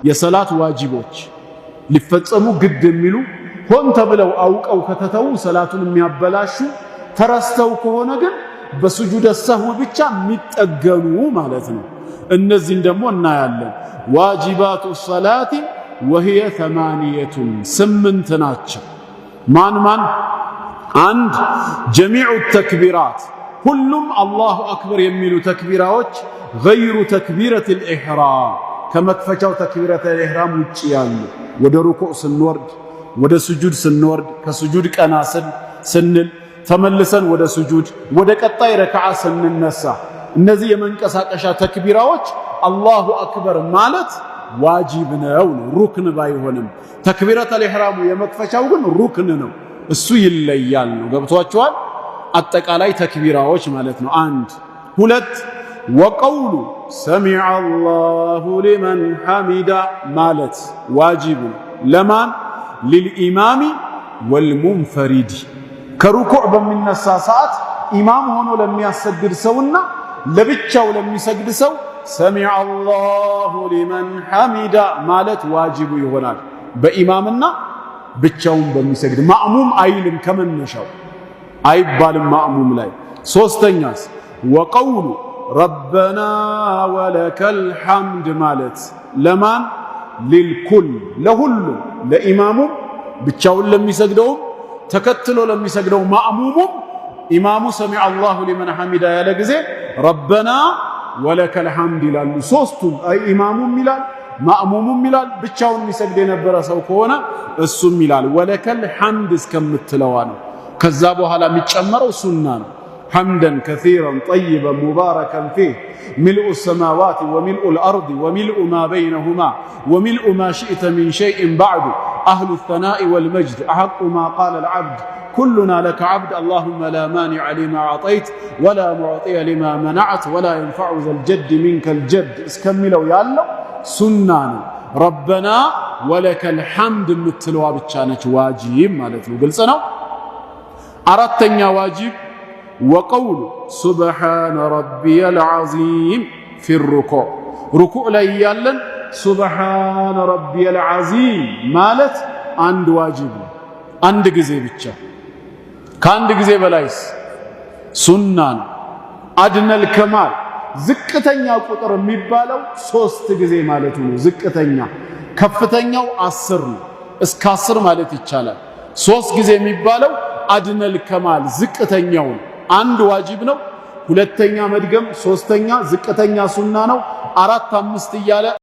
የሰላት ዋጅቦች ሊፈጸሙ ግድ የሚሉ ሆን ተብለው አውቀው ከተተው ሰላቱን የሚያበላሹ ተረስተው ከሆነ ግን በሱጁድ ሰህው ብቻ የሚጠገኑ ማለት ነው። እነዚህን ደግሞ እናያለን። ዋጅባቱ ሰላቲ ወህየ 8 ናቸው። ማን ማን? አንድ ጀሚዑ ተክቢራት ሁሉም አላሁ አክበር የሚሉ ተክቢራዎች ገይሩ ተክቢረቲል ኢሕራም ከመክፈቻው ተክቢረተል ኢሕራም ውጪ ያሉ ወደ ሩኩዕ ስንወርድ፣ ወደ ስጁድ ስንወርድ፣ ከስጁድ ቀና ስንል ተመልሰን ወደ ስጁድ፣ ወደ ቀጣይ ረክዓ ስንነሳ እነዚህ የመንቀሳቀሻ ተክቢራዎች አላሁ አክበር ማለት ዋጂብ ነው፣ ሩክን ባይሆንም። ተክቢረተል ኢሕራሙ የመክፈቻው ግን ሩክን ነው፣ እሱ ይለያል ነው። ገብቷችኋል? አጠቃላይ ተክቢራዎች ማለት ነው። አንድ ሁለት ወቀውሉ ሰሚዐ አላሁ ሊመን ሐሚዳ ማለት ዋጂብ ለማን? ሊልኢማሚ ወልሙንፈሪድ ከሩኩዕ በሚነሳ ሰዓት ኢማም ሆኖ ለሚያሰግድ ሰውና ለብቻው ለሚሰግድ ሰው ሰሚዐ አላሁ ሊመን ሐሚዳ ማለት ዋጂቡ ይሆናል። በኢማምና ብቻውን በሚሰግድ ማእሙም አይልም፣ ከመነሻው አይባልም ማእሙም ላይ። ሶስተኛስ ወቀውሉ ረበና ወለከል ሐምድ ማለት ለማን? ሊልኩል ለሁሉም፣ ለኢማሙም ብቻውን ለሚሰግደውም ተከትሎ ለሚሰግደው ማእሙሙም። ኢማሙ ሰሚዐ አላሁ ሊመን ሐሚዳ ያለ ጊዜ ረበና ወለከል ሐምድ ይላሉ ሶስቱም። ኢማሙም ይላል፣ ማእሙሙም ይላል፣ ብቻውን የሚሰግድ የነበረ ሰው ከሆነ እሱም ይላል። ወለከል ሐምድ እስከምትለዋ ነው። ከዛ በኋላ የሚጨመረው ሱና ነው። ሐምደን ከሲረን ጠይበን ሙባረከን ፊህ ሚልኡ ሰማዋት ወሚልኡ ልአርድ ወሚልኡ ማ በይነሁማ ወሚልኡ ማ ሽእተ ሚን ሸይእን ባዕዱ አህሉ ሰናኢ ወልመጅድ አሐቁ ማ ቃለ ልዓብድ ኩሉና ለከ ዓብድ አላሁመ ላ ማኒዐ ሊማ አዕጠይት ወላ ሙዕጢየ ሊማ መነዐት ወላ የንፈዑ ዘልጀድ ሚንከል ጀድ እስከሚለው ያለው ሱና ነው። ረበና ወለከል ሐምድ የምትለዋ ብቻ ነች ዋጂብ ማለት ነው። ግልጽ ነው። አራተኛ ዋጂብ ወቀውሉ ሱብሓነ ረቢየል ዐዚም ፊ ሩኩዕ ሩኩዕ ላይ ያለን ሱብሓነ ረቢየል ዐዚም ማለት አንድ ዋጂብ ነው። አንድ ጊዜ ብቻ። ከአንድ ጊዜ በላይስ ሱና ነው። አድነል ከማል ዝቅተኛ ቁጥር የሚባለው 3 ጊዜ ማለቱ ነው። ዝቅተኛ ከፍተኛው 10 ነው። እስከ 10 ማለት ይቻላል። 3 ጊዜ የሚባለው አድነል ከማል ዝቅተኛው አንድ ዋጂብ ነው። ሁለተኛ መድገም፣ ሶስተኛ ዝቅተኛ ሱና ነው። 4 5 እያለ